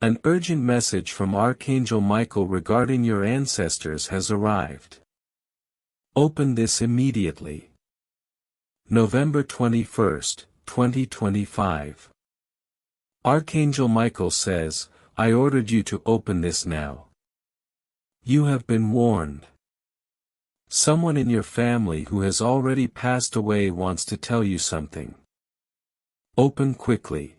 An urgent message from Archangel Michael regarding your ancestors has arrived. Open this immediately. November 21st, 2025. Archangel Michael says, I ordered you to open this now. You have been warned. Someone in your family who has already passed away wants to tell you something. Open quickly.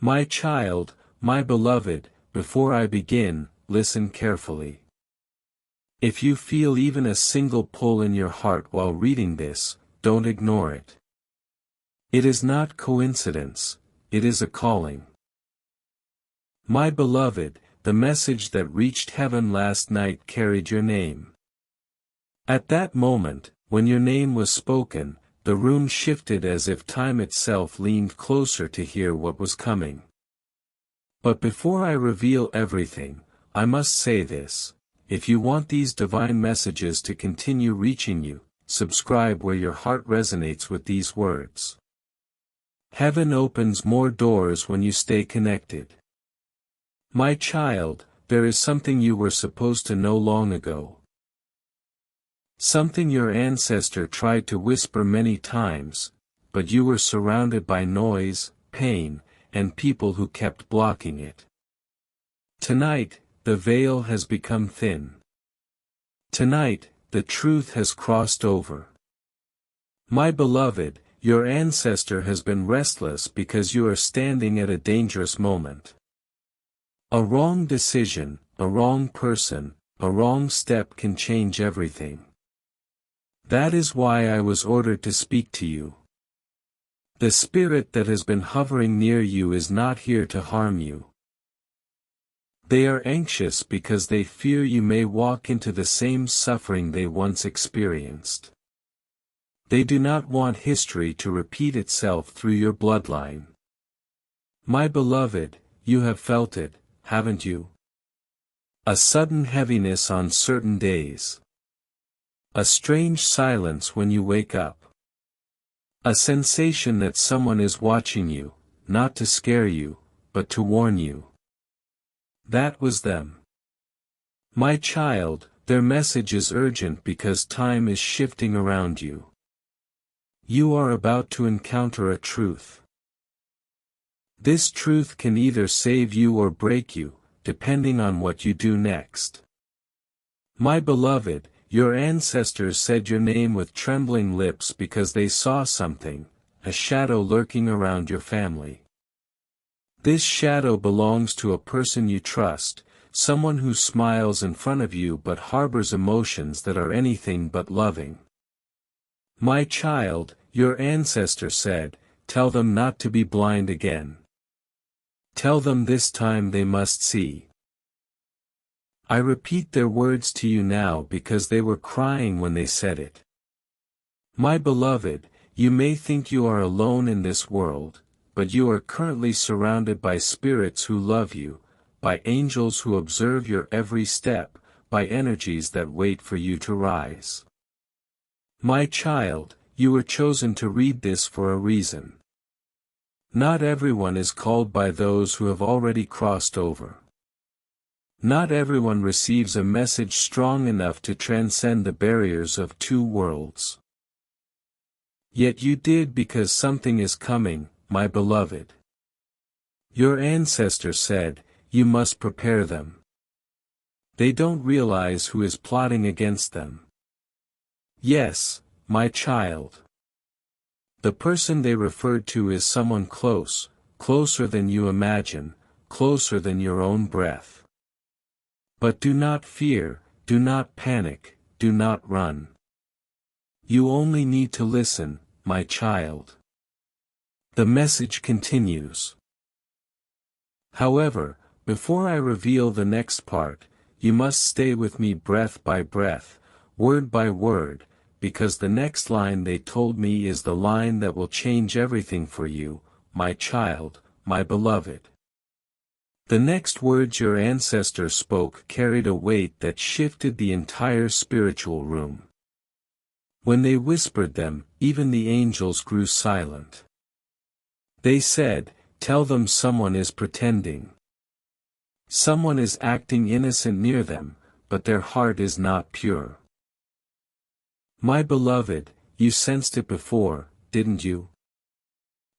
My child, my beloved, before I begin, listen carefully. If you feel even a single pull in your heart while reading this, don't ignore it. It is not coincidence, it is a calling. My beloved, the message that reached heaven last night carried your name. At that moment, when your name was spoken, the room shifted as if time itself leaned closer to hear what was coming. But before I reveal everything, I must say this: if you want these divine messages to continue reaching you, subscribe where your heart resonates with these words. Heaven opens more doors when you stay connected. My child, there is something you were supposed to know long ago. Something your ancestor tried to whisper many times, but you were surrounded by noise, pain, and people who kept blocking it. Tonight, the veil has become thin. Tonight, the truth has crossed over. My beloved, your ancestor has been restless because you are standing at a dangerous moment. A wrong decision, a wrong person, a wrong step can change everything. That is why I was ordered to speak to you. The spirit that has been hovering near you is not here to harm you. They are anxious because they fear you may walk into the same suffering they once experienced. They do not want history to repeat itself through your bloodline. My beloved, you have felt it, haven't you? A sudden heaviness on certain days. A strange silence when you wake up. A sensation that someone is watching you, not to scare you, but to warn you. That was them. My child, their message is urgent because time is shifting around you. You are about to encounter a truth. This truth can either save you or break you, depending on what you do next. My beloved, your ancestors said your name with trembling lips because they saw something, a shadow lurking around your family. This shadow belongs to a person you trust, someone who smiles in front of you but harbors emotions that are anything but loving. My child, your ancestor said, tell them not to be blind again. Tell them this time they must see. I repeat their words to you now because they were crying when they said it. My beloved, you may think you are alone in this world, but you are currently surrounded by spirits who love you, by angels who observe your every step, by energies that wait for you to rise. My child, you were chosen to read this for a reason. Not everyone is called by those who have already crossed over. Not everyone receives a message strong enough to transcend the barriers of two worlds. Yet you did because something is coming, my beloved. Your ancestor said, you must prepare them. They don't realize who is plotting against them. Yes, my child. The person they referred to is someone close, closer than you imagine, closer than your own breath. But do not fear, do not panic, do not run. You only need to listen, my child. The message continues. However, before I reveal the next part, you must stay with me breath by breath, word by word, because the next line they told me is the line that will change everything for you, my child, my beloved. The next words your ancestor spoke carried a weight that shifted the entire spiritual room. When they whispered them, even the angels grew silent. They said, tell them someone is pretending. Someone is acting innocent near them, but their heart is not pure. My beloved, you sensed it before, didn't you?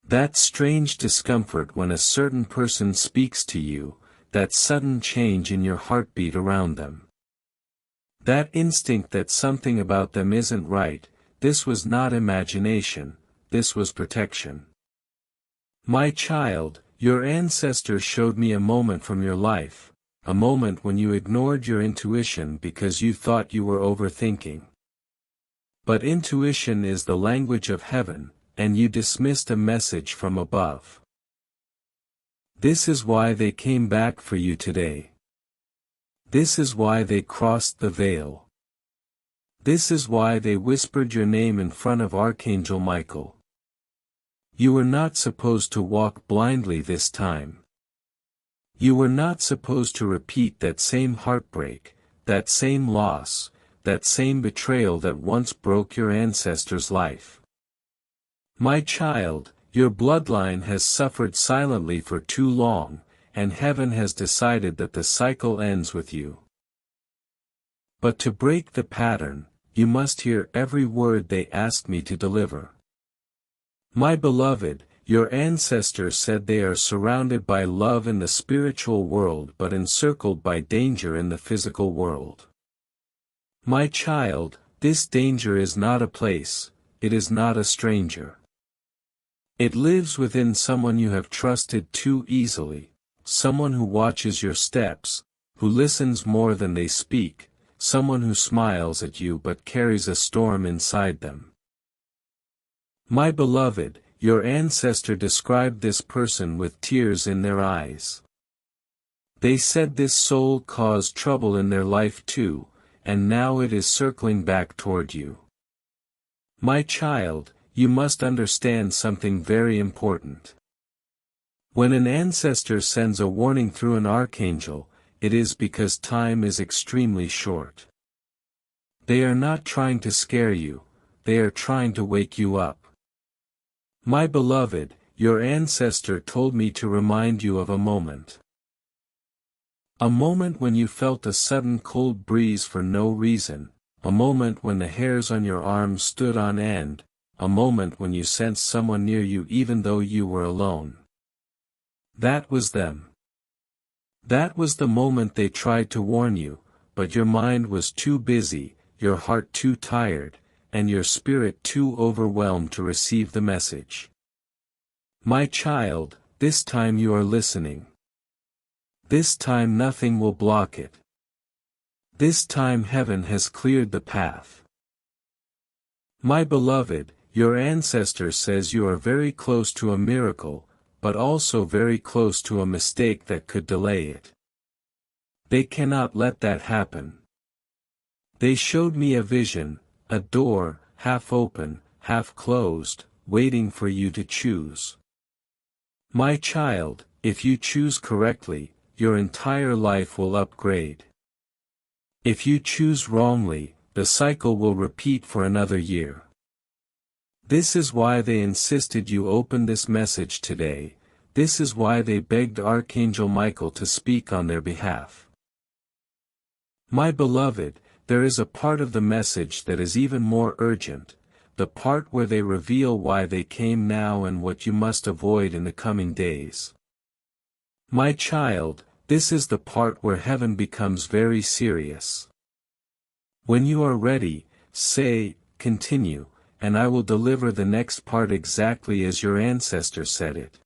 That strange discomfort when a certain person speaks to you, that sudden change in your heartbeat around them. That instinct that something about them isn't right, this was not imagination, this was protection. My child, your ancestor showed me a moment from your life, a moment when you ignored your intuition because you thought you were overthinking. But intuition is the language of heaven, and you dismissed a message from above. This is why they came back for you today. This is why they crossed the veil. This is why they whispered your name in front of Archangel Michael. You were not supposed to walk blindly this time. You were not supposed to repeat that same heartbreak, that same loss, that same betrayal that once broke your ancestor's life. My child, your bloodline has suffered silently for too long, and heaven has decided that the cycle ends with you. But to break the pattern, you must hear every word they asked me to deliver. My beloved, your ancestor said they are surrounded by love in the spiritual world but encircled by danger in the physical world. My child, this danger is not a place, it is not a stranger. It lives within someone you have trusted too easily, someone who watches your steps, who listens more than they speak, someone who smiles at you but carries a storm inside them. My beloved, your ancestor described this person with tears in their eyes. They said this soul caused trouble in their life too, and now it is circling back toward you. My child, you must understand something very important. When an ancestor sends a warning through an archangel, it is because time is extremely short. They are not trying to scare you, they are trying to wake you up. My beloved, your ancestor told me to remind you of a moment. A moment when you felt a sudden cold breeze for no reason, a moment when the hairs on your arms stood on end, a moment when you sensed someone near you even though you were alone. That was them. That was the moment they tried to warn you, but your mind was too busy, your heart too tired, and your spirit too overwhelmed to receive the message. My child, this time you are listening. This time nothing will block it. This time heaven has cleared the path. My beloved, your ancestor says you are very close to a miracle, but also very close to a mistake that could delay it. They cannot let that happen. They showed me a vision, a door, half open, half closed, waiting for you to choose. My child, if you choose correctly, your entire life will upgrade. If you choose wrongly, the cycle will repeat for another year. This is why they insisted you open this message today, this is why they begged Archangel Michael to speak on their behalf. My beloved, there is a part of the message that is even more urgent, the part where they reveal why they came now and what you must avoid in the coming days. My child, this is the part where heaven becomes very serious. When you are ready, say, continue, and I will deliver the next part exactly as your ancestor said it.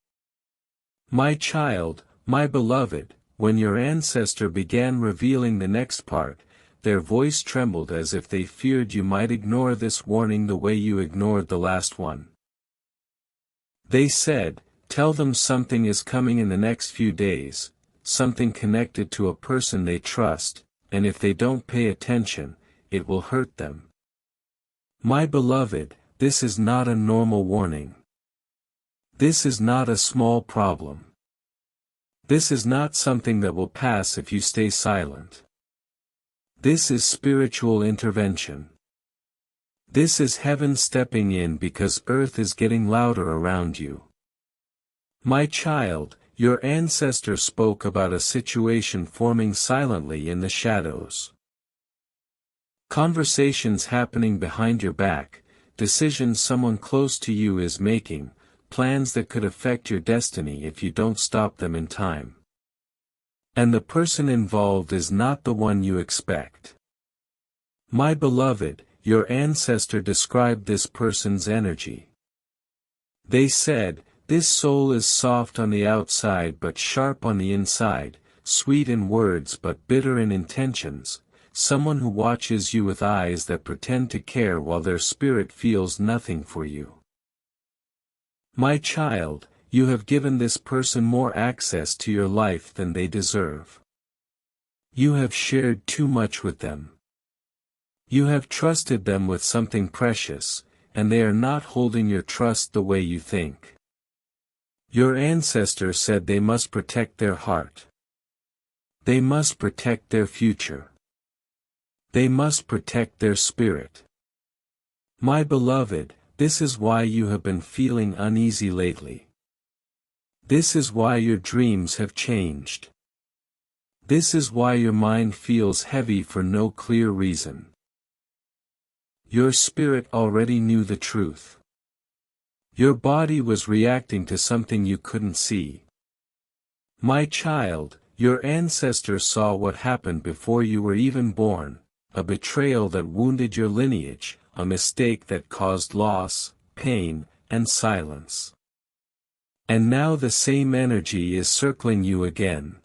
My child, my beloved, when your ancestor began revealing the next part, their voice trembled as if they feared you might ignore this warning the way you ignored the last one. They said, tell them something is coming in the next few days, something connected to a person they trust, and if they don't pay attention, it will hurt them. My beloved, this is not a normal warning. This is not a small problem. This is not something that will pass if you stay silent. This is spiritual intervention. This is heaven stepping in because earth is getting louder around you. My child, your ancestor spoke about a situation forming silently in the shadows. Conversations happening behind your back, decisions someone close to you is making, plans that could affect your destiny if you don't stop them in time. And the person involved is not the one you expect. My beloved, your ancestor described this person's energy. They said, "This soul is soft on the outside but sharp on the inside, sweet in words but bitter in intentions, someone who watches you with eyes that pretend to care while their spirit feels nothing for you." My child, you have given this person more access to your life than they deserve. You have shared too much with them. You have trusted them with something precious, and they are not holding your trust the way you think. Your ancestor said they must protect their heart. They must protect their future. They must protect their spirit. My beloved, this is why you have been feeling uneasy lately. This is why your dreams have changed. This is why your mind feels heavy for no clear reason. Your spirit already knew the truth. Your body was reacting to something you couldn't see. My child, your ancestor saw what happened before you were even born, a betrayal that wounded your lineage, a mistake that caused loss, pain, and silence. And now the same energy is circling you again.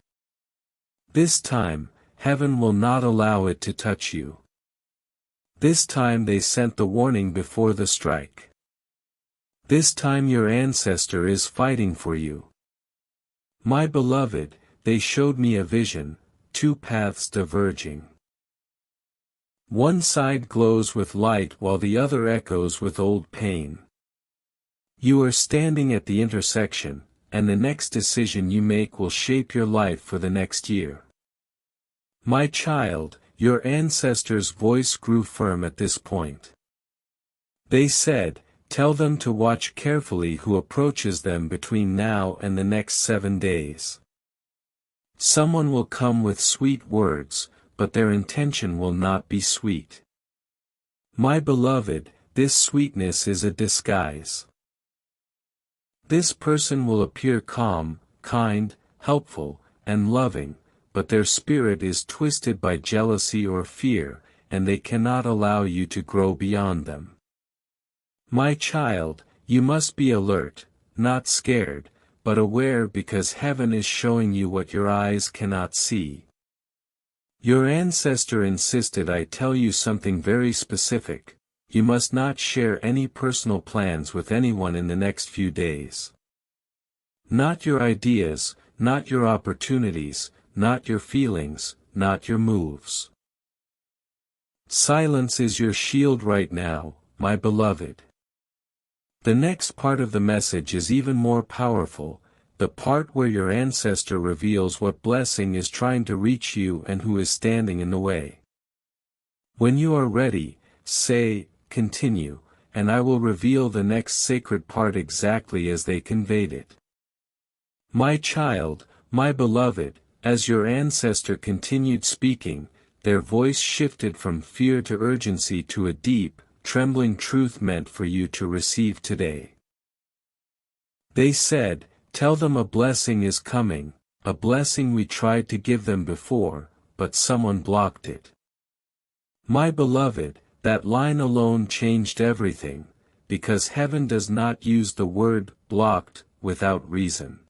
This time, heaven will not allow it to touch you. This time they sent the warning before the strike. This time your ancestor is fighting for you. My beloved, they showed me a vision, two paths diverging. One side glows with light while the other echoes with old pain. You are standing at the intersection, and the next decision you make will shape your life for the next year. My child, your ancestor's voice grew firm at this point. They said, "Tell them to watch carefully who approaches them between now and the next 7 days. Someone will come with sweet words, but their intention will not be sweet. My beloved, this sweetness is a disguise. This person will appear calm, kind, helpful, and loving, but their spirit is twisted by jealousy or fear, and they cannot allow you to grow beyond them. My child, you must be alert, not scared, but aware because heaven is showing you what your eyes cannot see. Your ancestor insisted I tell you something very specific: you must not share any personal plans with anyone in the next few days. Not your ideas, not your opportunities, not your feelings, not your moves. Silence is your shield right now, my beloved. The next part of the message is even more powerful, the part where your ancestor reveals what blessing is trying to reach you and who is standing in the way. When you are ready, say, "Continue," and I will reveal the next sacred part exactly as they conveyed it. My child, my beloved, as your ancestor continued speaking, their voice shifted from fear to urgency to a deep, trembling truth meant for you to receive today. They said, "Tell them a blessing is coming, a blessing we tried to give them before, but someone blocked it." My beloved, that line alone changed everything, because heaven does not use the word blocked without reason.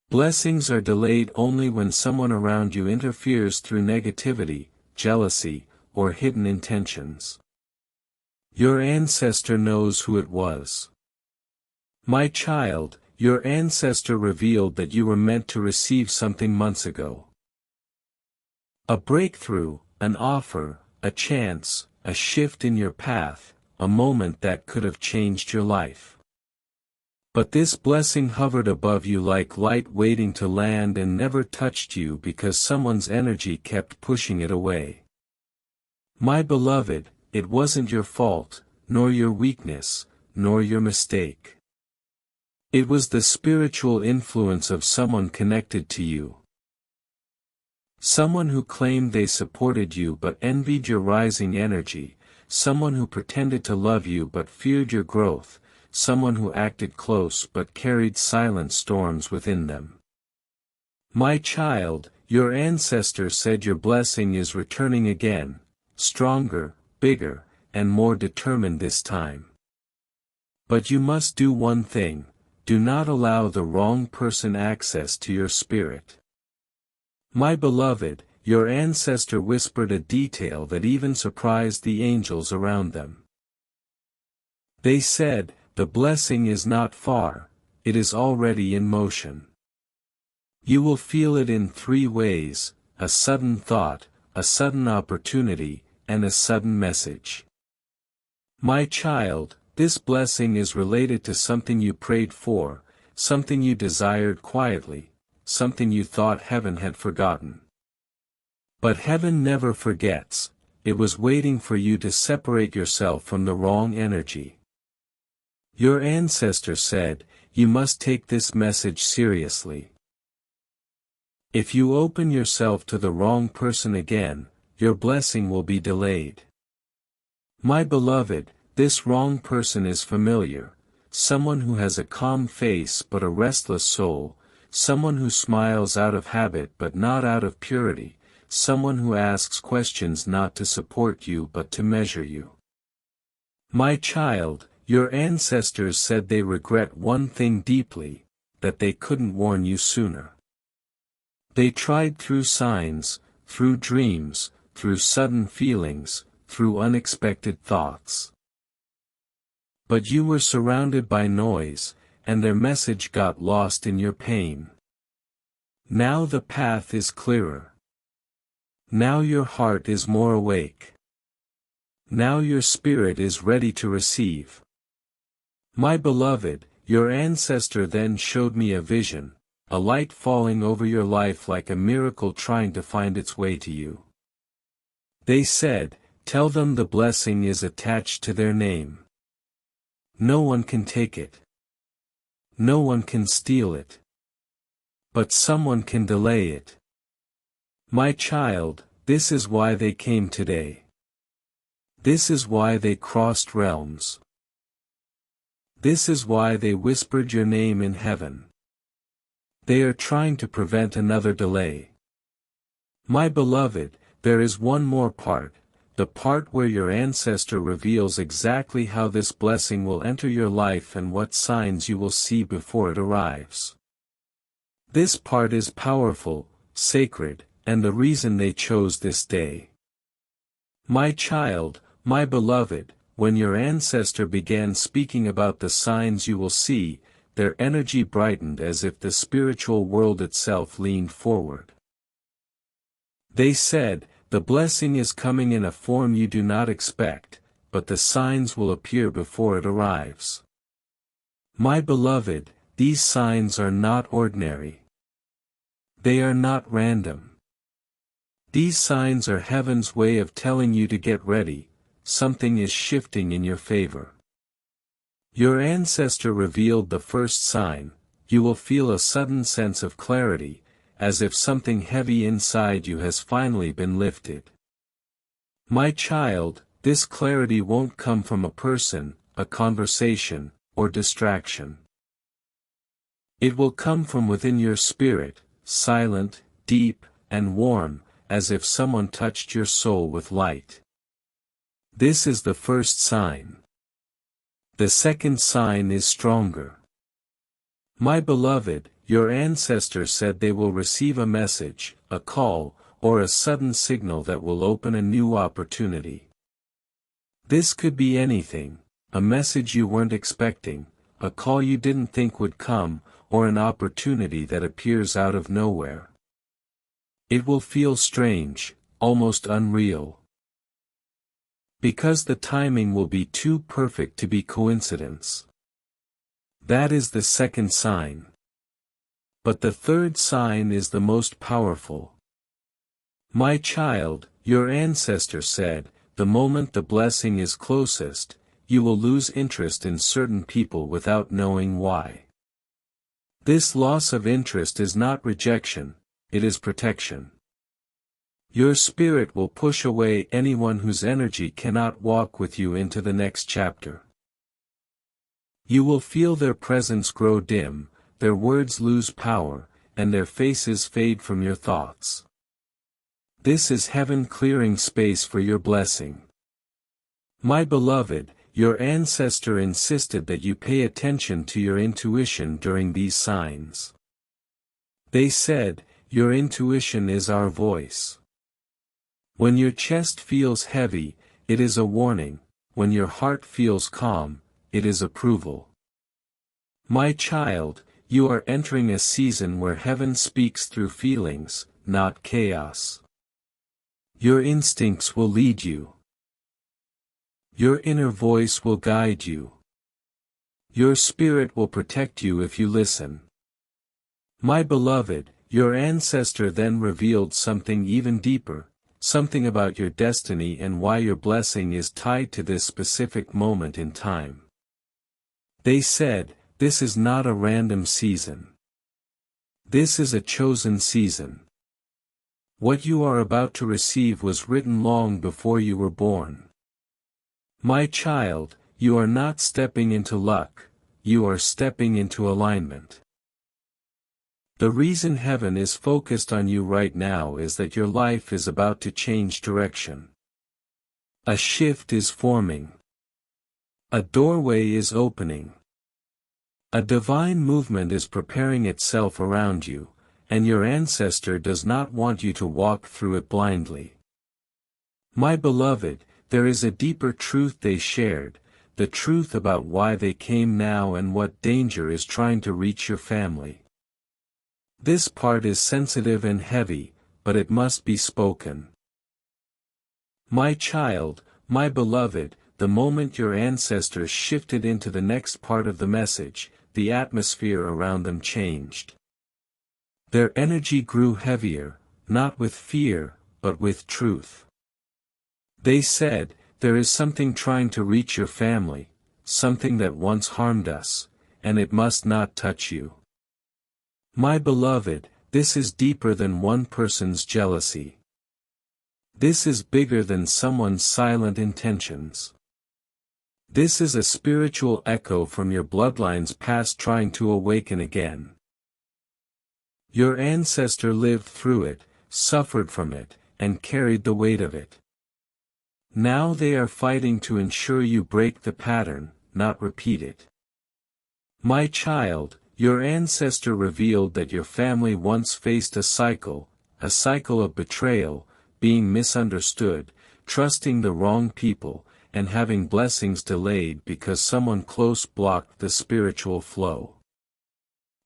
Blessings are delayed only when someone around you interferes through negativity, jealousy, or hidden intentions. Your ancestor knows who it was. My child, your ancestor revealed that you were meant to receive something months ago. A breakthrough, an offer, a chance, a shift in your path, a moment that could have changed your life. But this blessing hovered above you like light waiting to land and never touched you because someone's energy kept pushing it away. My beloved, it wasn't your fault, nor your weakness, nor your mistake. It was the spiritual influence of someone connected to you. Someone who claimed they supported you but envied your rising energy, someone who pretended to love you but feared your growth, someone who acted close but carried silent storms within them. My child, your ancestor said your blessing is returning again, stronger, bigger, and more determined this time. But you must do one thing: do not allow the wrong person access to your spirit. My beloved, your ancestor whispered a detail that even surprised the angels around them. They said, the blessing is not far, it is already in motion. You will feel it in 3 ways: a sudden thought, a sudden opportunity, and a sudden message. My child, this blessing is related to something you prayed for, something you desired quietly, something you thought heaven had forgotten. But heaven never forgets, it was waiting for you to separate yourself from the wrong energy. Your ancestor said, you must take this message seriously. If you open yourself to the wrong person again, your blessing will be delayed. My beloved, this wrong person is familiar, someone who has a calm face but a restless soul, someone who smiles out of habit but not out of purity, someone who asks questions not to support you but to measure you. My child, your ancestors said they regret one thing deeply, that they couldn't warn you sooner. They tried through signs, through dreams, through sudden feelings, through unexpected thoughts. But you were surrounded by noise, and their message got lost in your pain. Now the path is clearer. Now your heart is more awake. Now your spirit is ready to receive. My beloved, your ancestor then showed me a vision, a light falling over your life like a miracle trying to find its way to you. They said, tell them the blessing is attached to their name. No one can take it. No one can steal it. But someone can delay it. My child, this is why they came today. This is why they crossed realms. This is why they whispered your name in heaven. They are trying to prevent another delay. My beloved, there is one more part, the part where your ancestor reveals exactly how this blessing will enter your life and what signs you will see before it arrives. This part is powerful, sacred, and the reason they chose this day. My child, my beloved, when your ancestor began speaking about the signs you will see, their energy brightened as if the spiritual world itself leaned forward. They said, the blessing is coming in a form you do not expect, but the signs will appear before it arrives. My beloved, these signs are not ordinary. They are not random. These signs are heaven's way of telling you to get ready, something is shifting in your favor. Your ancestor revealed the first sign, you will feel a sudden sense of clarity, as if something heavy inside you has finally been lifted. My child, this clarity won't come from a person, a conversation, or distraction. It will come from within your spirit, silent, deep, and warm, as if someone touched your soul with light. This is the first sign. The second sign is stronger. My beloved, your ancestor said they will receive a message, a call, or a sudden signal that will open a new opportunity. This could be anything, a message you weren't expecting, a call you didn't think would come, or an opportunity that appears out of nowhere. It will feel strange, almost unreal. Because the timing will be too perfect to be coincidence. That is the second sign. But the third sign is the most powerful. My child, your ancestor said, the moment the blessing is closest, you will lose interest in certain people without knowing why. This loss of interest is not rejection, it is protection. Your spirit will push away anyone whose energy cannot walk with you into the next chapter. You will feel their presence grow dim, their words lose power, and their faces fade from your thoughts. This is heaven clearing space for your blessing. My beloved, your ancestor insisted that you pay attention to your intuition during these signs. They said, your intuition is our voice. When your chest feels heavy, it is a warning. When your heart feels calm, it is approval. My child, you are entering a season where heaven speaks through feelings, not chaos. Your instincts will lead you. Your inner voice will guide you. Your spirit will protect you if you listen. My beloved, your ancestor then revealed something even deeper, something about your destiny and why your blessing is tied to this specific moment in time. They said, this is not a random season. This is a chosen season. What you are about to receive was written long before you were born. My child, you are not stepping into luck, you are stepping into alignment. The reason heaven is focused on you right now is that your life is about to change direction. A shift is forming. A doorway is opening. A divine movement is preparing itself around you, and your ancestor does not want you to walk through it blindly. My beloved, there is a deeper truth they shared, the truth about why they came now and what danger is trying to reach your family. This part is sensitive and heavy, but it must be spoken. My child, my beloved, the moment your ancestors shifted into the next part of the message, the atmosphere around them changed. Their energy grew heavier, not with fear, but with truth. They said, there is something trying to reach your family, something that once harmed us, and it must not touch you. My beloved, this is deeper than one person's jealousy. This is bigger than someone's silent intentions. This is a spiritual echo from your bloodline's past trying to awaken again. Your ancestor lived through it, suffered from it, and carried the weight of it. Now they are fighting to ensure you break the pattern, not repeat it. My child, your ancestor revealed that your family once faced a cycle of betrayal, being misunderstood, trusting the wrong people, and having blessings delayed because someone close blocked the spiritual flow.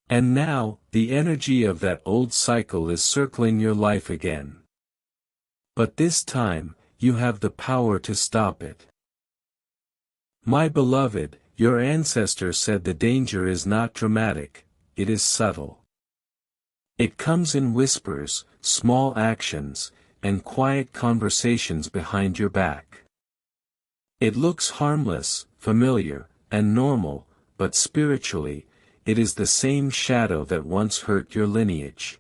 And now, the energy of that old cycle is circling your life again. But this time, you have the power to stop it. My beloved, your ancestor said the danger is not dramatic, it is subtle. It comes in whispers, small actions, and quiet conversations behind your back. It looks harmless, familiar, and normal, but spiritually, it is the same shadow that once hurt your lineage.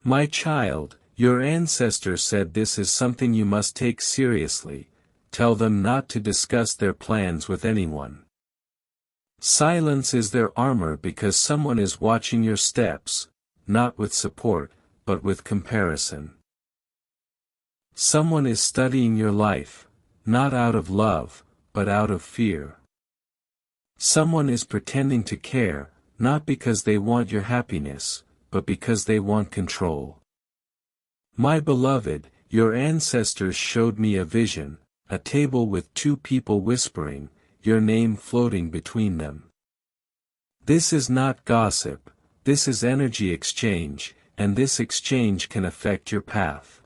My child, your ancestor said this is something you must take seriously. Tell them not to discuss their plans with anyone. Silence is their armor because someone is watching your steps, not with support, but with comparison. Someone is studying your life, not out of love, but out of fear. Someone is pretending to care, not because they want your happiness, but because they want control. My beloved, your ancestors showed me a vision, a table with two people whispering, your name floating between them. This is not gossip, this is energy exchange, and this exchange can affect your path.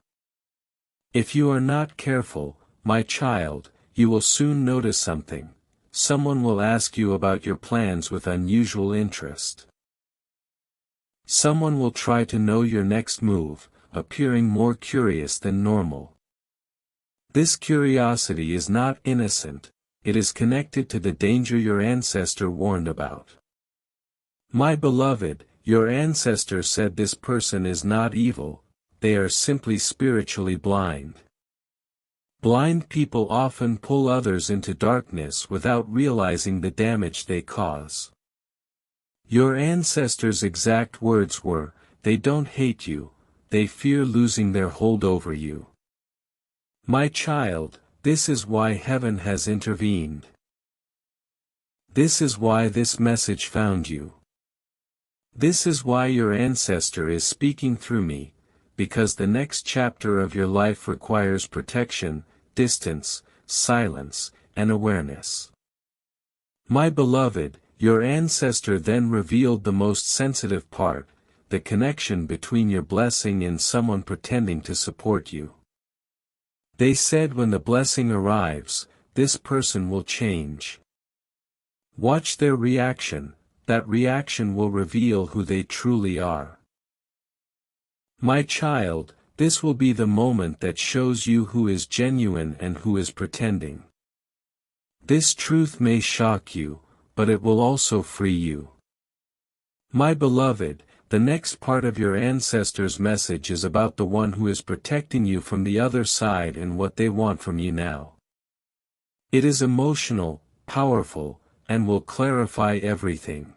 If you are not careful, my child, you will soon notice something. Someone will ask you about your plans with unusual interest. Someone will try to know your next move, appearing more curious than normal. This curiosity is not innocent, it is connected to the danger your ancestor warned about. My beloved, your ancestor said this person is not evil, they are simply spiritually blind. Blind people often pull others into darkness without realizing the damage they cause. Your ancestors' exact words were, they don't hate you, they fear losing their hold over you. My child, this is why heaven has intervened. This is why this message found you. This is why your ancestor is speaking through me, because the next chapter of your life requires protection, distance, silence, and awareness. My beloved, your ancestor then revealed the most sensitive part, the connection between your blessing and someone pretending to support you. They said when the blessing arrives, this person will change. Watch their reaction, that reaction will reveal who they truly are. My child, this will be the moment that shows you who is genuine and who is pretending. This truth may shock you, but it will also free you. My beloved, the next part of your ancestors' message is about the one who is protecting you from the other side and what they want from you now. It is emotional, powerful, and will clarify everything.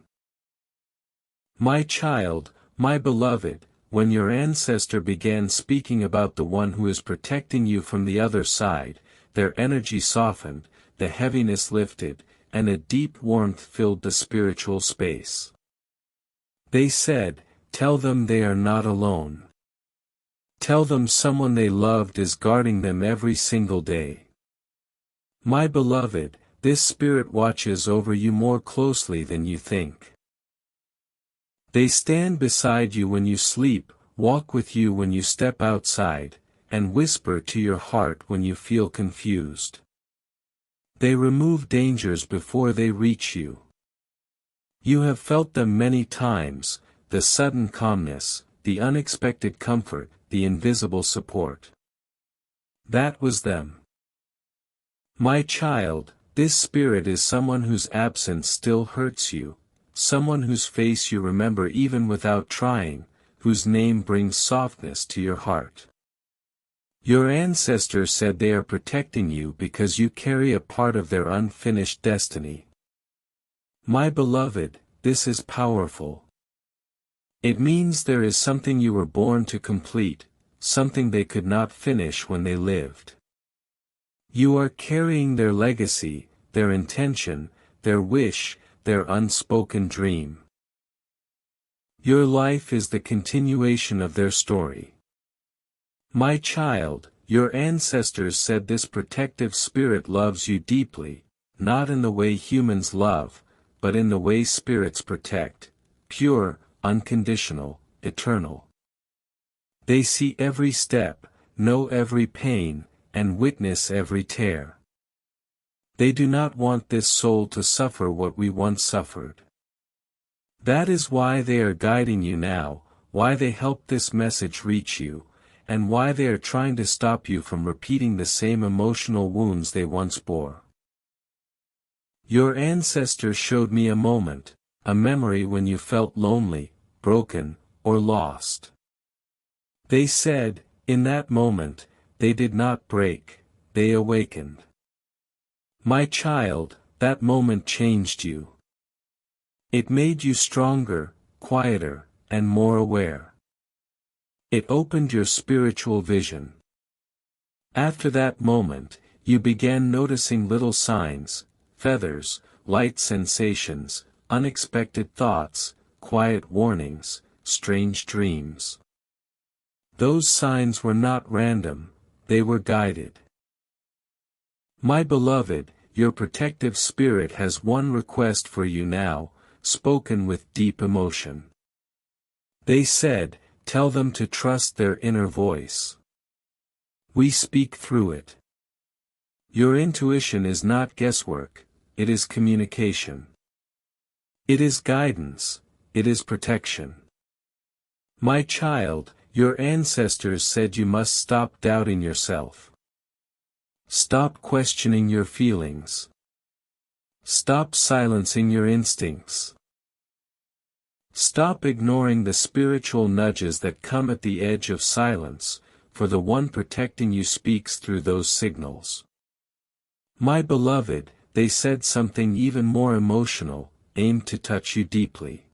My child, my beloved, when your ancestor began speaking about the one who is protecting you from the other side, their energy softened, the heaviness lifted, and a deep warmth filled the spiritual space. They said, tell them they are not alone. Tell them someone they loved is guarding them every single day. My beloved, this spirit watches over you more closely than you think. They stand beside you when you sleep, walk with you when you step outside, and whisper to your heart when you feel confused. They remove dangers before they reach you. You have felt them many times, the sudden calmness, the unexpected comfort, the invisible support. That was them. My child, this spirit is someone whose absence still hurts you, someone whose face you remember even without trying, whose name brings softness to your heart. Your ancestors said they are protecting you because you carry a part of their unfinished destiny. My beloved, this is powerful. It means there is something you were born to complete, something they could not finish when they lived. You are carrying their legacy, their intention, their wish, their unspoken dream. Your life is the continuation of their story. My child, your ancestors said this protective spirit loves you deeply, not in the way humans love, but in the way spirits protect, pure, unconditional, eternal. They see every step, know every pain, and witness every tear. They do not want this soul to suffer what we once suffered. That is why they are guiding you now, why they help this message reach you, and why they are trying to stop you from repeating the same emotional wounds they once bore. Your ancestors showed me a moment, a memory when you felt lonely, broken, or lost. They said, in that moment, they did not break, they awakened. My child, that moment changed you. It made you stronger, quieter, and more aware. It opened your spiritual vision. After that moment, you began noticing little signs, feathers, light sensations, unexpected thoughts, quiet warnings, strange dreams. Those signs were not random, they were guided. My beloved, your protective spirit has one request for you now, spoken with deep emotion. They said, tell them to trust their inner voice. We speak through it. Your intuition is not guesswork, it is communication. It is guidance, it is protection. My child, your ancestors said you must stop doubting yourself. Stop questioning your feelings. Stop silencing your instincts. Stop ignoring the spiritual nudges that come at the edge of silence, for the one protecting you speaks through those signals. My beloved, they said something even more emotional, aimed to touch you deeply.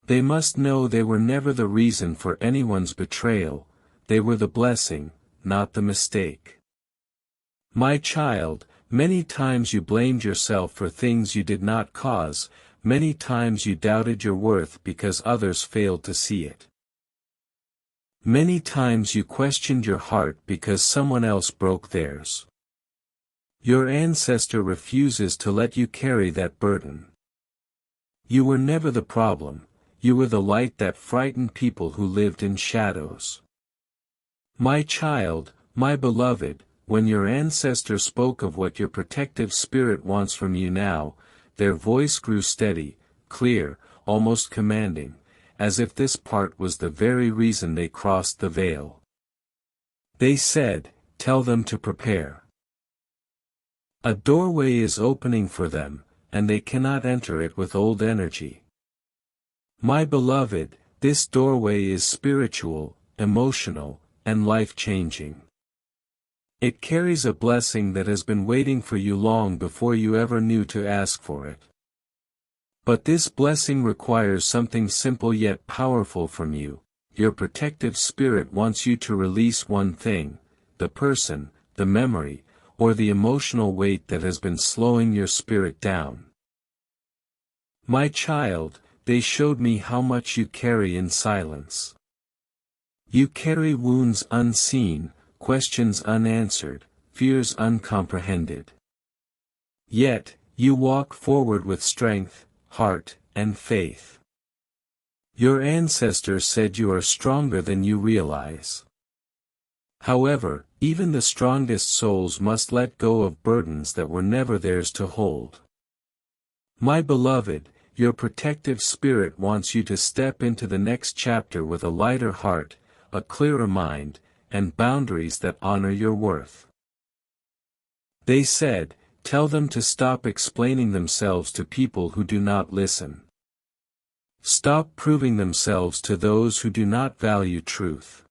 They must know they were never the reason for anyone's betrayal, they were the blessing, not the mistake. My child, many times you blamed yourself for things you did not cause, many times you doubted your worth because others failed to see it. Many times you questioned your heart because someone else broke theirs. Your ancestor refuses to let you carry that burden. You were never the problem, you were the light that frightened people who lived in shadows. My child, my beloved, when your ancestor spoke of what your protective spirit wants from you now, their voice grew steady, clear, almost commanding, as if this part was the very reason they crossed the veil. They said, "Tell them to prepare. A doorway is opening for them, and they cannot enter it with old energy." My beloved, this doorway is spiritual, emotional, and life-changing. It carries a blessing that has been waiting for you long before you ever knew to ask for it. But this blessing requires something simple yet powerful from you. Your protective spirit wants you to release one thing, the person, the memory, or the emotional weight that has been slowing your spirit down. My child, they showed me how much you carry in silence. You carry wounds unseen, questions unanswered, fears uncomprehended. Yet, you walk forward with strength, heart, and faith. Your ancestor said you are stronger than you realize. However, even the strongest souls must let go of burdens that were never theirs to hold. My beloved, your protective spirit wants you to step into the next chapter with a lighter heart, a clearer mind, and boundaries that honor your worth. They said, "Tell them to stop explaining themselves to people who do not listen. Stop proving themselves to those who do not value truth."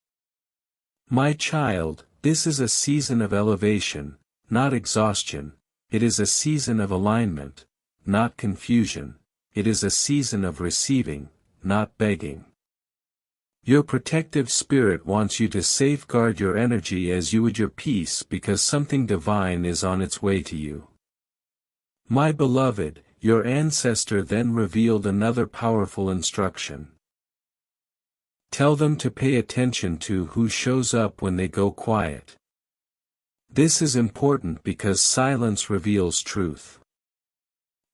My child, this is a season of elevation, not exhaustion, it is a season of alignment, not confusion, it is a season of receiving, not begging. Your protective spirit wants you to safeguard your energy as you would your peace because something divine is on its way to you. My beloved, your ancestor then revealed another powerful instruction. Tell them to pay attention to who shows up when they go quiet. This is important because silence reveals truth.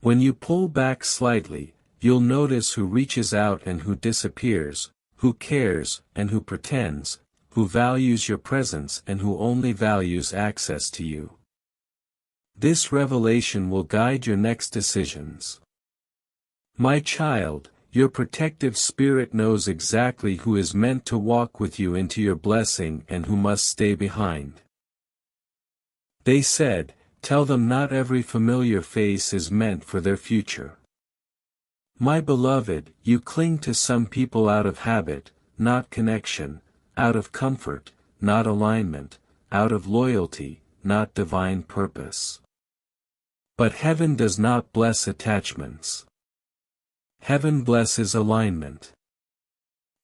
When you pull back slightly, you'll notice who reaches out and who disappears, who cares and who pretends, who values your presence and who only values access to you. This revelation will guide your next decisions. My child, your protective spirit knows exactly who is meant to walk with you into your blessing and who must stay behind. They said, "Tell them not every familiar face is meant for their future." My beloved, you cling to some people out of habit, not connection, out of comfort, not alignment, out of loyalty, not divine purpose. But heaven does not bless attachments. Heaven blesses alignment.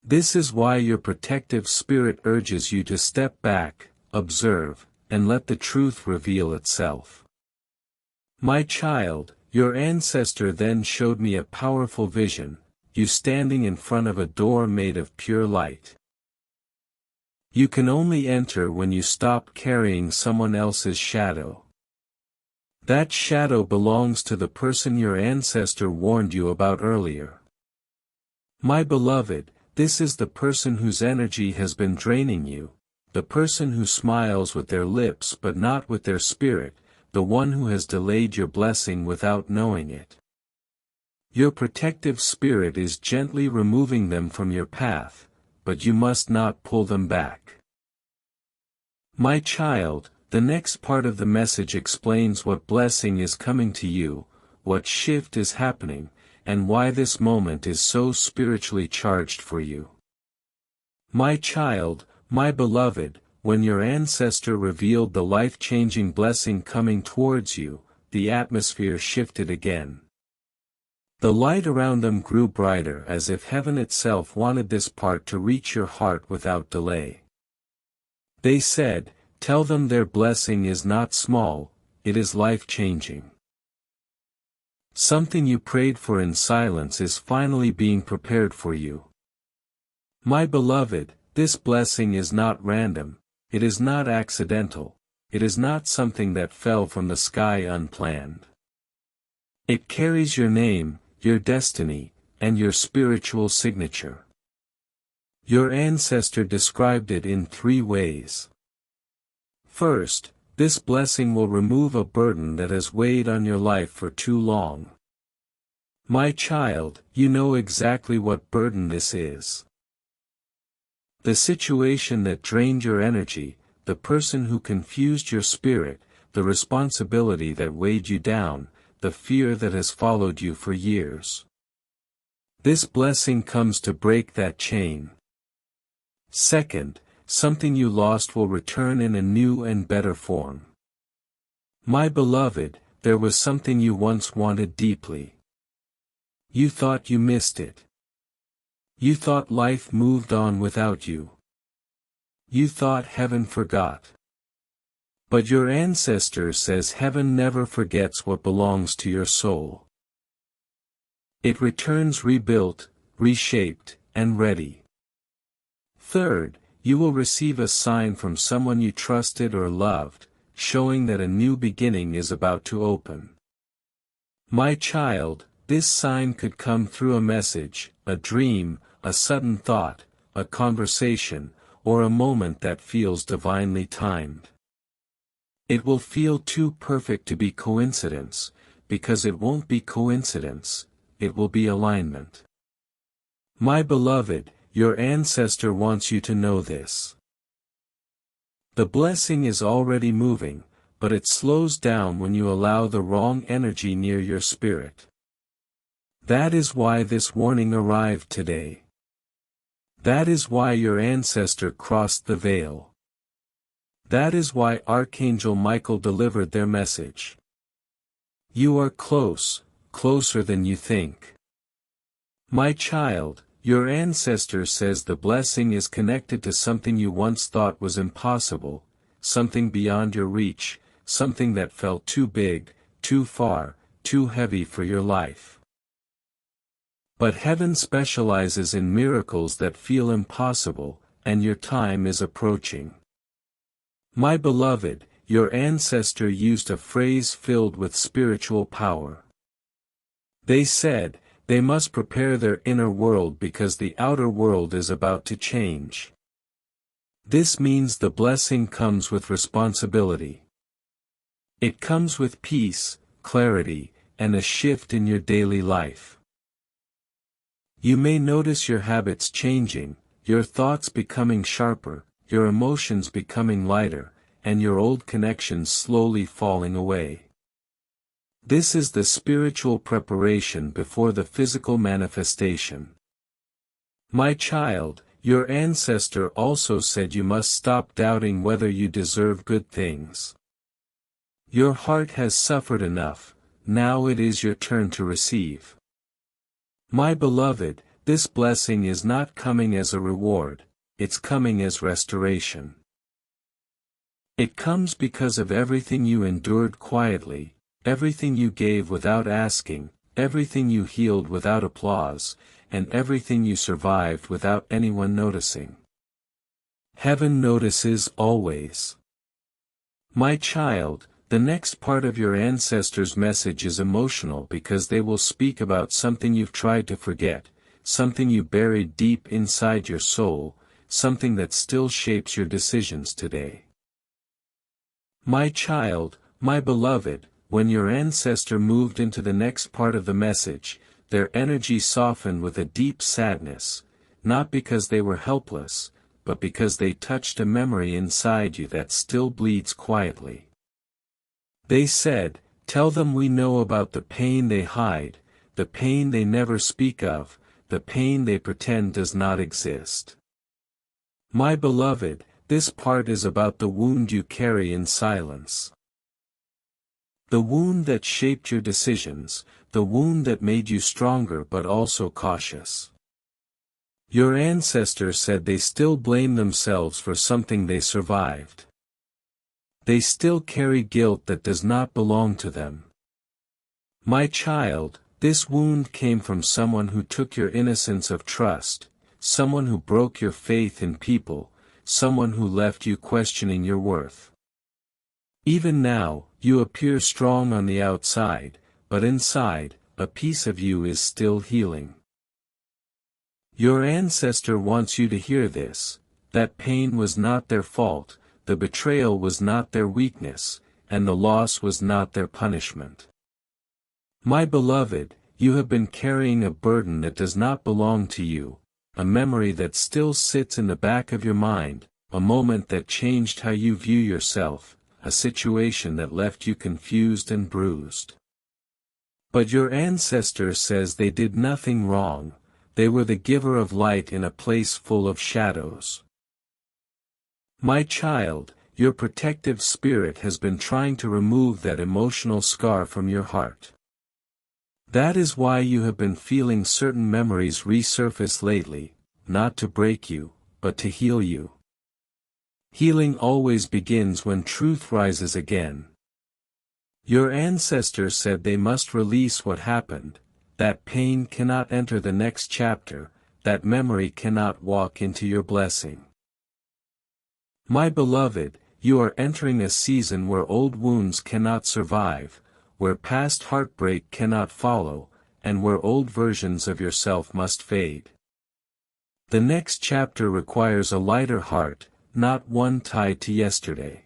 This is why your protective spirit urges you to step back, observe, and let the truth reveal itself. My child, your ancestor then showed me a powerful vision, you standing in front of a door made of pure light. You can only enter when you stop carrying someone else's shadow. That shadow belongs to the person your ancestor warned you about earlier. My beloved, this is the person whose energy has been draining you, the person who smiles with their lips but not with their spirit, the one who has delayed your blessing without knowing it. Your protective spirit is gently removing them from your path, but you must not pull them back. My child, the next part of the message explains what blessing is coming to you, what shift is happening, and why this moment is so spiritually charged for you. My child, my beloved, when your ancestor revealed the life-changing blessing coming towards you, the atmosphere shifted again. The light around them grew brighter as if heaven itself wanted this part to reach your heart without delay. They said, "Tell them their blessing is not small, it is life-changing. Something you prayed for in silence is finally being prepared for you. My beloved, this blessing is not random, it is not accidental, it is not something that fell from the sky unplanned. It carries your name, your destiny, and your spiritual signature. Your ancestor described it in 3 ways. First, this blessing will remove a burden that has weighed on your life for too long. My child, you know exactly what burden this is. The situation that drained your energy, the person who confused your spirit, the responsibility that weighed you down, the fear that has followed you for years. This blessing comes to break that chain. Second, something you lost will return in a new and better form. My beloved, there was something you once wanted deeply. You thought you missed it. You thought life moved on without you. You thought heaven forgot. But your ancestor says heaven never forgets what belongs to your soul. It returns rebuilt, reshaped, and ready. Third, you will receive a sign from someone you trusted or loved, showing that a new beginning is about to open. My child, this sign could come through a message, a dream, a sudden thought, a conversation, or a moment that feels divinely timed. It will feel too perfect to be coincidence, because it won't be coincidence, it will be alignment. My beloved, your ancestor wants you to know this. The blessing is already moving, but it slows down when you allow the wrong energy near your spirit. That is why this warning arrived today. That is why your ancestor crossed the veil. That is why Archangel Michael delivered their message. You are close, closer than you think. My child, your ancestor says the blessing is connected to something you once thought was impossible, something beyond your reach, something that felt too big, too far, too heavy for your life. But heaven specializes in miracles that feel impossible, and your time is approaching. My beloved, your ancestor used a phrase filled with spiritual power. They said, they must prepare their inner world because the outer world is about to change. This means the blessing comes with responsibility. It comes with peace, clarity, and a shift in your daily life. You may notice your habits changing, your thoughts becoming sharper, your emotions becoming lighter, and your old connections slowly falling away. This is the spiritual preparation before the physical manifestation. My child, your ancestor also said you must stop doubting whether you deserve good things. Your heart has suffered enough, now it is your turn to receive. My beloved, this blessing is not coming as a reward, it's coming as restoration. It comes because of everything you endured quietly, everything you gave without asking, everything you healed without applause, and everything you survived without anyone noticing. Heaven notices always. My child, the next part of your ancestors' message is emotional because they will speak about something you've tried to forget, something you buried deep inside your soul, something that still shapes your decisions today. My child, my beloved, when your ancestor moved into the next part of the message, their energy softened with a deep sadness, not because they were helpless, but because they touched a memory inside you that still bleeds quietly. They said, tell them we know about the pain they hide, the pain they never speak of, the pain they pretend does not exist. My beloved, this part is about the wound you carry in silence. The wound that shaped your decisions, the wound that made you stronger but also cautious. Your ancestor said they still blame themselves for something they survived. They still carry guilt that does not belong to them. My child, this wound came from someone who took your innocence of trust, someone who broke your faith in people, someone who left you questioning your worth. Even now, you appear strong on the outside, but inside, a piece of you is still healing. Your ancestor wants you to hear this, that pain was not their fault, the betrayal was not their weakness, and the loss was not their punishment. My beloved, you have been carrying a burden that does not belong to you, a memory that still sits in the back of your mind, a moment that changed how you view yourself, a situation that left you confused and bruised. But your ancestor says they did nothing wrong, they were the giver of light in a place full of shadows. My child, your protective spirit has been trying to remove that emotional scar from your heart. That is why you have been feeling certain memories resurface lately, not to break you, but to heal you. Healing always begins when truth rises again. Your ancestor said they must release what happened, that pain cannot enter the next chapter, that memory cannot walk into your blessing. My beloved, you are entering a season where old wounds cannot survive, where past heartbreak cannot follow, and where old versions of yourself must fade. The next chapter requires a lighter heart, not one tied to yesterday.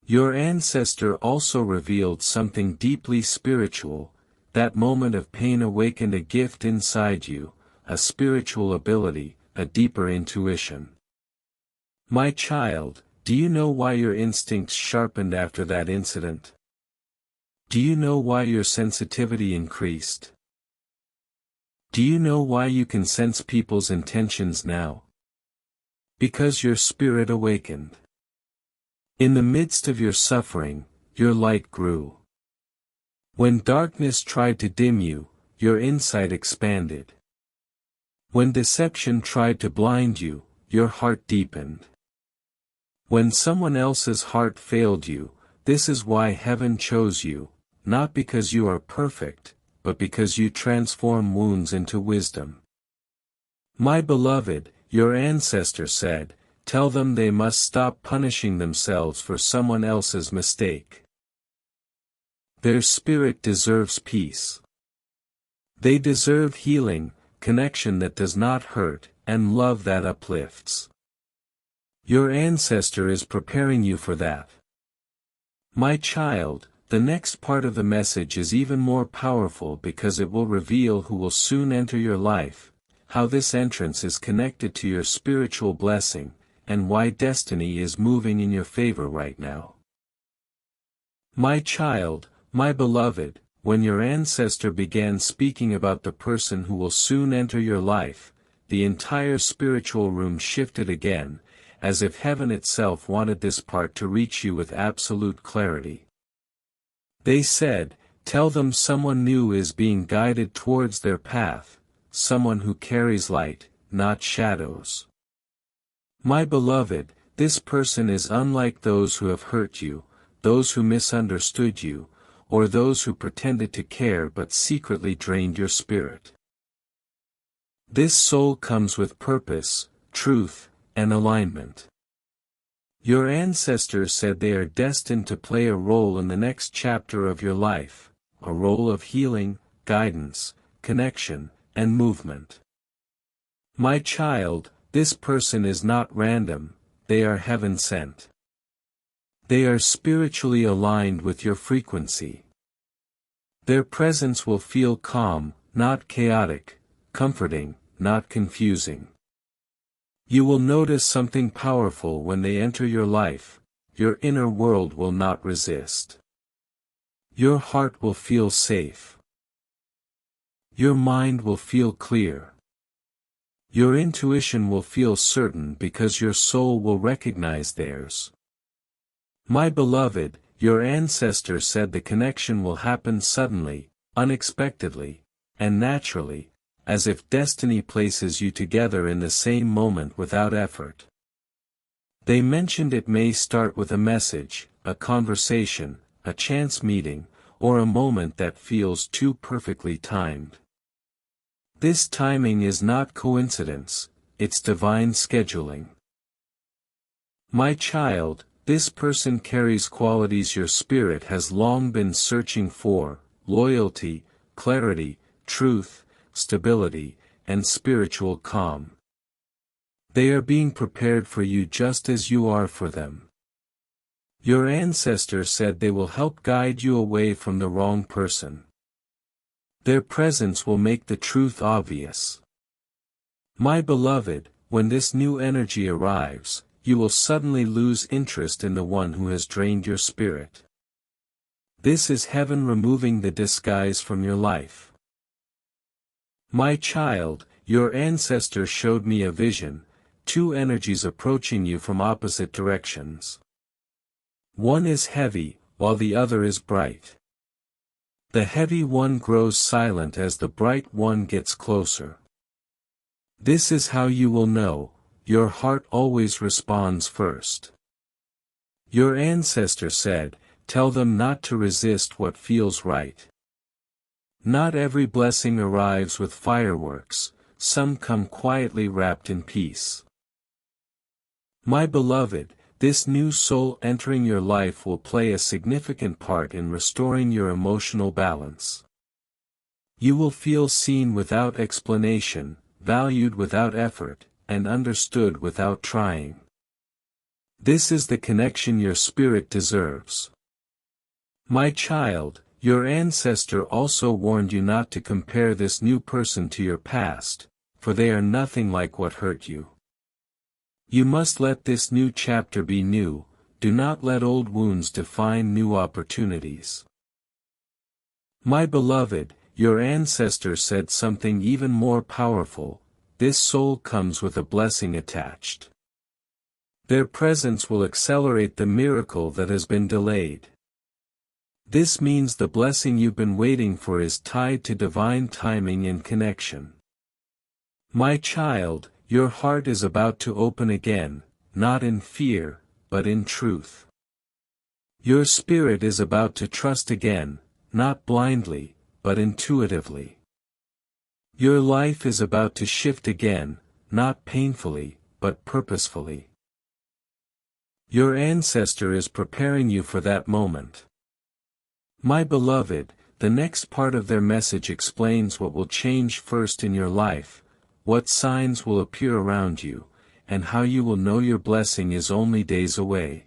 Your ancestor also revealed something deeply spiritual, that moment of pain awakened a gift inside you, a spiritual ability, a deeper intuition. My child, do you know why your instincts sharpened after that incident? Do you know why your sensitivity increased? Do you know why you can sense people's intentions now? Because your spirit awakened. In the midst of your suffering, your light grew. When darkness tried to dim you, your insight expanded. When deception tried to blind you, your heart deepened. When someone else's heart failed you, this is why heaven chose you, not because you are perfect, but because you transform wounds into wisdom. My beloved, your ancestor said, tell them they must stop punishing themselves for someone else's mistake. Their spirit deserves peace. They deserve healing, connection that does not hurt, and love that uplifts. Your ancestor is preparing you for that. My child, the next part of the message is even more powerful because it will reveal who will soon enter your life, how this entrance is connected to your spiritual blessing, and why destiny is moving in your favor right now. My child, my beloved, when your ancestor began speaking about the person who will soon enter your life, the entire spiritual room shifted again, as if heaven itself wanted this part to reach you with absolute clarity. They said, tell them someone new is being guided towards their path, someone who carries light, not shadows. My beloved, this person is unlike those who have hurt you, those who misunderstood you, or those who pretended to care but secretly drained your spirit. This soul comes with purpose, truth, and alignment. Your ancestors said they are destined to play a role in the next chapter of your life, a role of healing, guidance, connection, and movement. My child, this person is not random, they are heaven sent. They are spiritually aligned with your frequency. Their presence will feel calm, not chaotic, comforting, not confusing. You will notice something powerful when they enter your life, your inner world will not resist. Your heart will feel safe. Your mind will feel clear. Your intuition will feel certain because your soul will recognize theirs. My beloved, your ancestor said the connection will happen suddenly, unexpectedly, and naturally, as if destiny places you together in the same moment without effort. They mentioned it may start with a message, a conversation, a chance meeting, or a moment that feels too perfectly timed. This timing is not coincidence, it's divine scheduling. My child, this person carries qualities your spirit has long been searching for: loyalty, clarity, truth, stability, and spiritual calm. They are being prepared for you just as you are for them. Your ancestor said they will help guide you away from the wrong person. Their presence will make the truth obvious. My beloved, when this new energy arrives, you will suddenly lose interest in the one who has drained your spirit. This is heaven removing the disguise from your life. My child, your ancestor showed me a vision, two energies approaching you from opposite directions. One is heavy, while the other is bright. The heavy one grows silent as the bright one gets closer. This is how you will know: your heart always responds first. Your ancestor said, tell them not to resist what feels right. Not every blessing arrives with fireworks, some come quietly wrapped in peace. My beloved, this new soul entering your life will play a significant part in restoring your emotional balance. You will feel seen without explanation, valued without effort, and understood without trying. This is the connection your spirit deserves. My child, your ancestor also warned you not to compare this new person to your past, for they are nothing like what hurt you. You must let this new chapter be new, do not let old wounds define new opportunities. My beloved, your ancestor said something even more powerful: this soul comes with a blessing attached. Their presence will accelerate the miracle that has been delayed. This means the blessing you've been waiting for is tied to divine timing and connection. My child, your heart is about to open again, not in fear, but in truth. Your spirit is about to trust again, not blindly, but intuitively. Your life is about to shift again, not painfully, but purposefully. Your ancestor is preparing you for that moment. My beloved, the next part of their message explains what will change first in your life, what signs will appear around you, and how you will know your blessing is only days away.